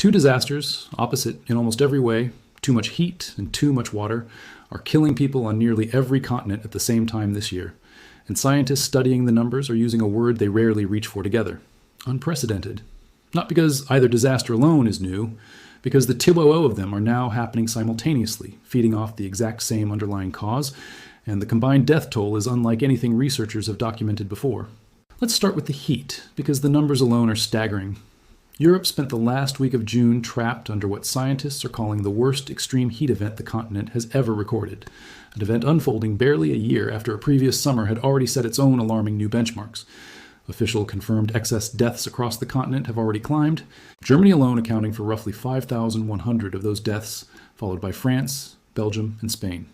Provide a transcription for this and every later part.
Two disasters, opposite in almost every way, too much heat and too much water, are killing people on nearly every continent at the same time this year. And scientists studying the numbers are using a word they rarely reach for together: unprecedented. Not because either disaster alone is new, because the TOO of them are now happening simultaneously, feeding off the exact same underlying cause, and the combined death toll is unlike anything researchers have documented before. Let's start with the heat, because the numbers alone are staggering. Europe spent the last week of June trapped under what scientists are calling the worst extreme heat event the continent has ever recorded, an event unfolding barely a year after a previous summer had already set its own alarming new benchmarks. Official confirmed excess deaths across the continent have already climbed, Germany alone accounting for roughly 5,100 of those deaths, followed by France, Belgium, and Spain.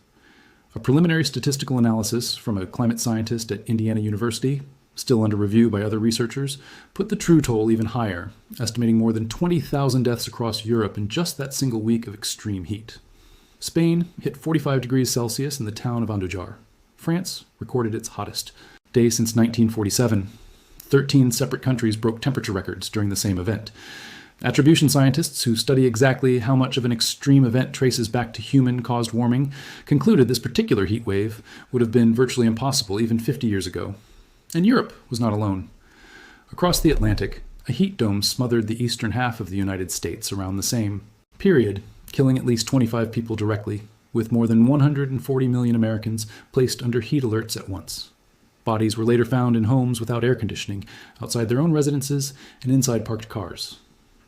A preliminary statistical analysis from a climate scientist at Indiana University, still under review by other researchers, put the true toll even higher, estimating more than 20,000 deaths across Europe in just that single week of extreme heat. Spain hit 45 degrees Celsius in the town of Andujar. France recorded its hottest day since 1947. 13 separate countries broke temperature records during the same event. Attribution scientists who study exactly how much of an extreme event traces back to human-caused warming concluded this particular heat wave would have been virtually impossible even 50 years ago. And Europe was not alone. Across the Atlantic, a heat dome smothered the eastern half of the United States around the same period, killing at least 25 people directly, with more than 140 million Americans placed under heat alerts at once. Bodies were later found in homes without air conditioning, outside their own residences, and inside parked cars.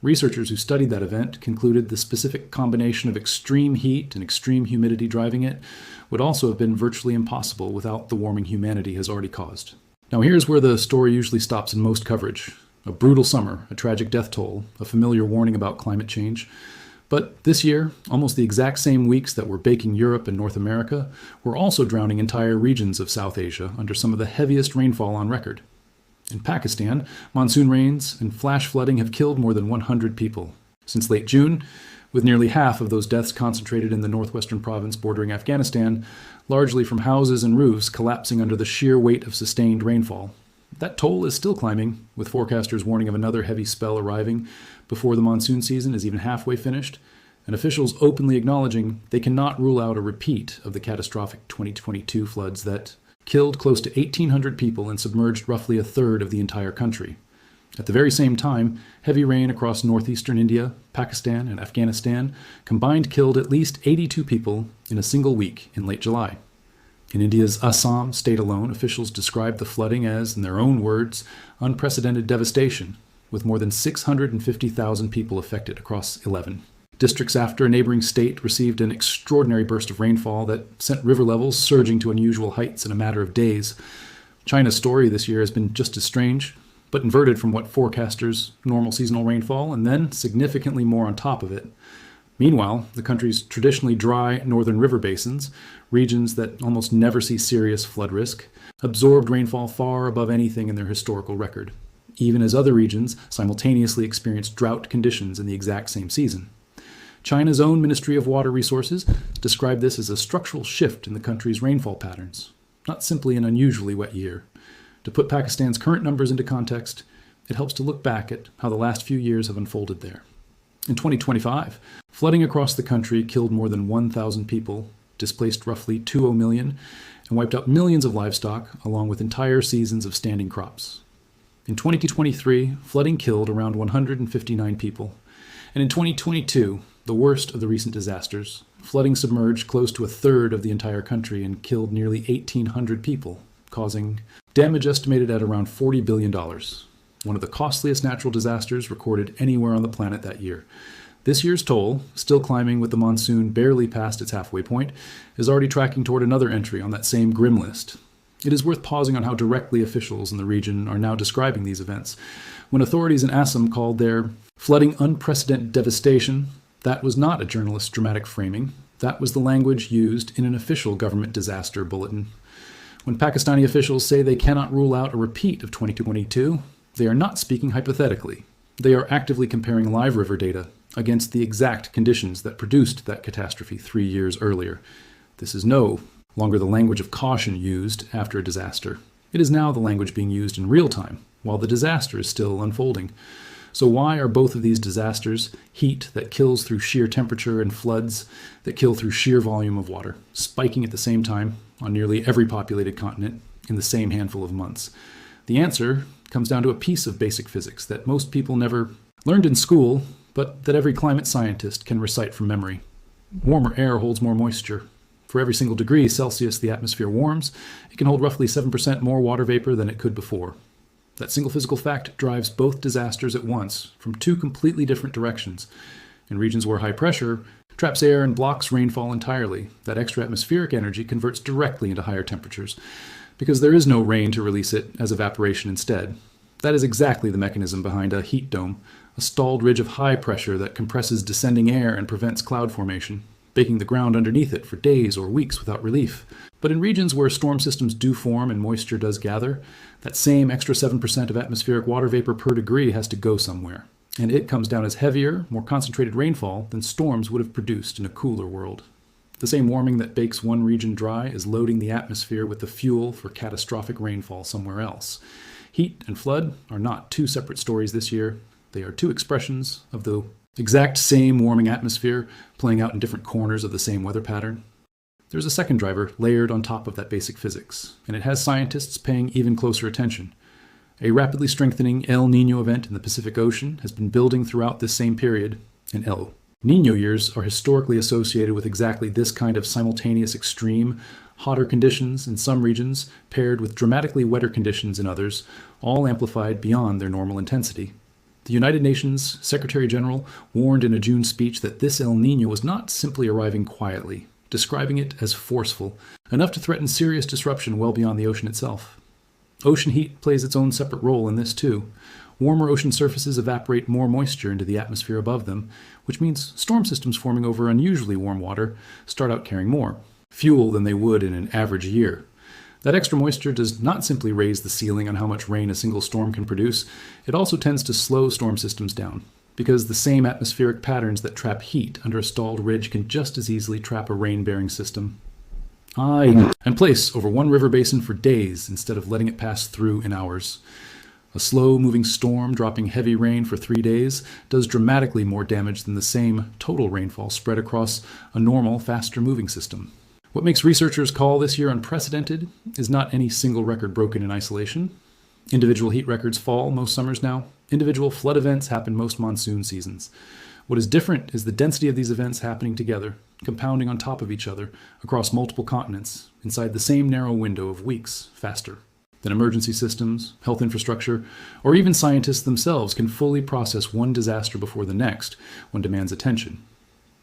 Researchers who studied that event concluded the specific combination of extreme heat and extreme humidity driving it would also have been virtually impossible without the warming humanity has already caused. Now here's where the story usually stops in most coverage. A brutal summer, a tragic death toll, a familiar warning about climate change. But this year, almost the exact same weeks that were baking Europe and North America were also drowning entire regions of South Asia under some of the heaviest rainfall on record. In Pakistan, monsoon rains and flash flooding have killed more than 100 people since late June, with nearly half of those deaths concentrated in the northwestern province bordering Afghanistan, largely from houses and roofs collapsing under the sheer weight of sustained rainfall. That toll is still climbing, with forecasters warning of another heavy spell arriving before the monsoon season is even halfway finished, and officials openly acknowledging they cannot rule out a repeat of the catastrophic 2022 floods that killed close to 1,800 people and submerged roughly a third of the entire country. At the very same time, heavy rain across northeastern India, Pakistan, and Afghanistan combined killed at least 82 people in a single week in late July. In India's Assam state alone, officials described the flooding as, in their own words, unprecedented devastation, with more than 650,000 people affected across 11 districts. After a neighboring state received an extraordinary burst of rainfall that sent river levels surging to unusual heights in a matter of days. China's story this year has been just as strange, but inverted from what forecasters normal seasonal rainfall, and then significantly more on top of it. Meanwhile, the country's traditionally dry northern river basins, regions that almost never see serious flood risk, absorbed rainfall far above anything in their historical record, even as other regions simultaneously experienced drought conditions in the exact same season. China's own Ministry of Water Resources described this as a structural shift in the country's rainfall patterns, not simply an unusually wet year. To put Pakistan's current numbers into context, it helps to look back at how the last few years have unfolded there. In 2025, flooding across the country killed more than 1,000 people, displaced roughly 2 million, and wiped out millions of livestock, along with entire seasons of standing crops. In 2023, flooding killed around 159 people, and in 2022, the worst of the recent disasters, flooding submerged close to a third of the entire country and killed nearly 1,800 people, causing damage estimated at around $40 billion, one of the costliest natural disasters recorded anywhere on the planet that year. This year's toll, still climbing with the monsoon barely past its halfway point, is already tracking toward another entry on that same grim list. It is worth pausing on how directly officials in the region are now describing these events. When authorities in Assam called their flooding unprecedented devastation, that was not a journalist's dramatic framing. That was the language used in an official government disaster bulletin. When Pakistani officials say they cannot rule out a repeat of 2022, they are not speaking hypothetically. They are actively comparing live river data against the exact conditions that produced that catastrophe 3 years earlier. This is no longer the language of caution used after a disaster. It is now the language being used in real time, while the disaster is still unfolding. So why are both of these disasters, heat that kills through sheer temperature and floods that kill through sheer volume of water, spiking at the same time on nearly every populated continent in the same handful of months? The answer comes down to a piece of basic physics that most people never learned in school, but that every climate scientist can recite from memory. Warmer air holds more moisture. For every single degree Celsius the atmosphere warms, it can hold roughly 7% more water vapor than it could before. That single physical fact drives both disasters at once from two completely different directions. In regions where high pressure traps air and blocks rainfall entirely, that extra atmospheric energy converts directly into higher temperatures, because there is no rain to release it as evaporation instead. That is exactly the mechanism behind a heat dome, a stalled ridge of high pressure that compresses descending air and prevents cloud formation, baking the ground underneath it for days or weeks without relief. But in regions where storm systems do form and moisture does gather, that same extra 7% of atmospheric water vapor per degree has to go somewhere. And it comes down as heavier, more concentrated rainfall than storms would have produced in a cooler world. The same warming that bakes one region dry is loading the atmosphere with the fuel for catastrophic rainfall somewhere else. Heat and flood are not two separate stories this year. They are two expressions of the exact same warming atmosphere playing out in different corners of the same weather pattern. There's a second driver layered on top of that basic physics, and it has scientists paying even closer attention. A rapidly strengthening El Niño event in the Pacific Ocean has been building throughout this same period, and El Niño years are historically associated with exactly this kind of simultaneous extreme, hotter conditions in some regions paired with dramatically wetter conditions in others, all amplified beyond their normal intensity. The United Nations Secretary General warned in a June speech that this El Niño was not simply arriving quietly, describing it as forceful, enough to threaten serious disruption well beyond the ocean itself. Ocean heat plays its own separate role in this too. Warmer ocean surfaces evaporate more moisture into the atmosphere above them, which means storm systems forming over unusually warm water start out carrying more fuel than they would in an average year. That extra moisture does not simply raise the ceiling on how much rain a single storm can produce, it also tends to slow storm systems down, because the same atmospheric patterns that trap heat under a stalled ridge can just as easily trap a rain-bearing system. And place over one river basin for days instead of letting it pass through in hours. A slow-moving storm dropping heavy rain for 3 days does dramatically more damage than the same total rainfall spread across a normal, faster-moving system. What makes researchers call this year unprecedented is not any single record broken in isolation. Individual heat records fall most summers now. Individual flood events happen most monsoon seasons. What is different is the density of these events happening together, compounding on top of each other across multiple continents, inside the same narrow window of weeks faster than emergency systems, health infrastructure, or even scientists themselves can fully process one disaster before the next when demands attention.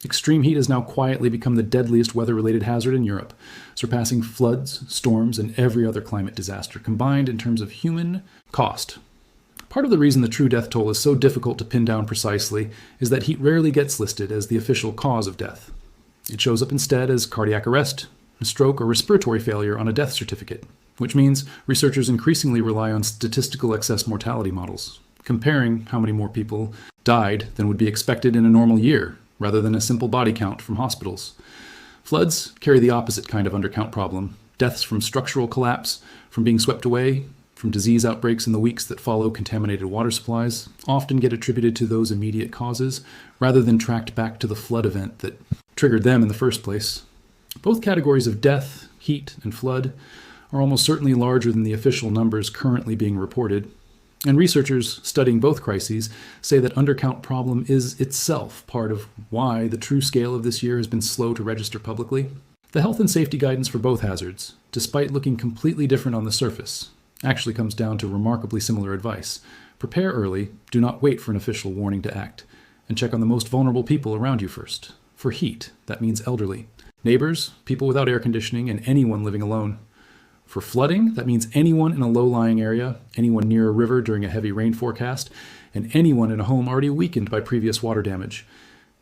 Extreme heat has now quietly become the deadliest weather-related hazard in Europe, surpassing floods, storms, and every other climate disaster combined in terms of human cost. Part of the reason the true death toll is so difficult to pin down precisely is that heat rarely gets listed as the official cause of death. It shows up instead as cardiac arrest, a stroke, or respiratory failure on a death certificate, which means researchers increasingly rely on statistical excess mortality models, comparing how many more people died than would be expected in a normal year, rather than a simple body count from hospitals. Floods carry the opposite kind of undercount problem. Deaths from structural collapse, from being swept away, from disease outbreaks in the weeks that follow contaminated water supplies, often get attributed to those immediate causes, rather than tracked back to the flood event that triggered them in the first place. Both categories of death, heat, and flood are almost certainly larger than the official numbers currently being reported. And researchers studying both crises say that undercount problem is itself part of why the true scale of this year has been slow to register publicly. The health and safety guidance for both hazards, despite looking completely different on the surface, actually comes down to remarkably similar advice. Prepare early, do not wait for an official warning to act, and check on the most vulnerable people around you first. For heat, that means elderly, neighbors, people without air conditioning, and anyone living alone. For flooding, that means anyone in a low-lying area, anyone near a river during a heavy rain forecast, and anyone in a home already weakened by previous water damage.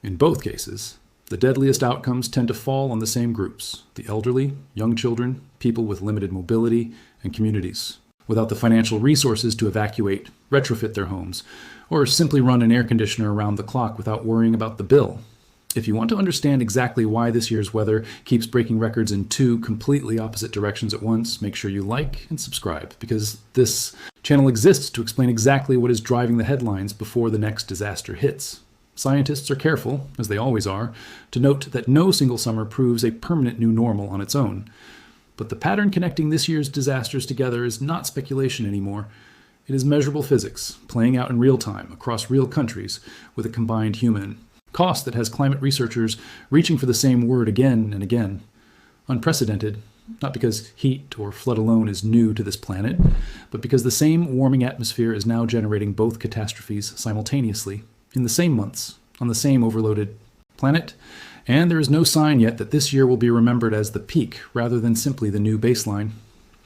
In both cases, the deadliest outcomes tend to fall on the same groups: the elderly, young children, people with limited mobility, and communities, without the financial resources to evacuate, retrofit their homes, or simply run an air conditioner around the clock without worrying about the bill. If you want to understand exactly why this year's weather keeps breaking records in two completely opposite directions at once, make sure you like and subscribe, because this channel exists to explain exactly what is driving the headlines before the next disaster hits. Scientists are careful, as they always are, to note that no single summer proves a permanent new normal on its own. But the pattern connecting this year's disasters together is not speculation anymore. It is measurable physics, playing out in real time across real countries with a combined human cost that has climate researchers reaching for the same word again and again. Unprecedented, not because heat or flood alone is new to this planet, but because the same warming atmosphere is now generating both catastrophes simultaneously, in the same months, on the same overloaded planet, and there is no sign yet that this year will be remembered as the peak rather than simply the new baseline.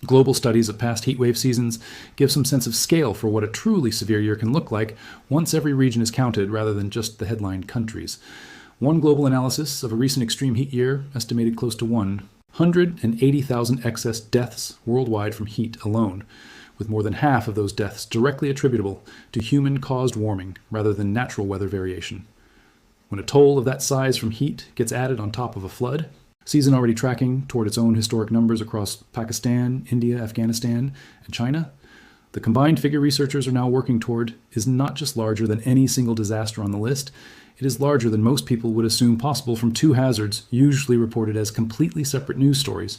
Global studies of past heatwave seasons give some sense of scale for what a truly severe year can look like once every region is counted rather than just the headline countries. One global analysis of a recent extreme heat year estimated close to 180,000 excess deaths worldwide from heat alone, with more than half of those deaths directly attributable to human-caused warming rather than natural weather variation. When a toll of that size from heat gets added on top of a flood, season already tracking toward its own historic numbers across Pakistan, India, Afghanistan, and China, the combined figure researchers are now working toward is not just larger than any single disaster on the list, it is larger than most people would assume possible from two hazards usually reported as completely separate news stories.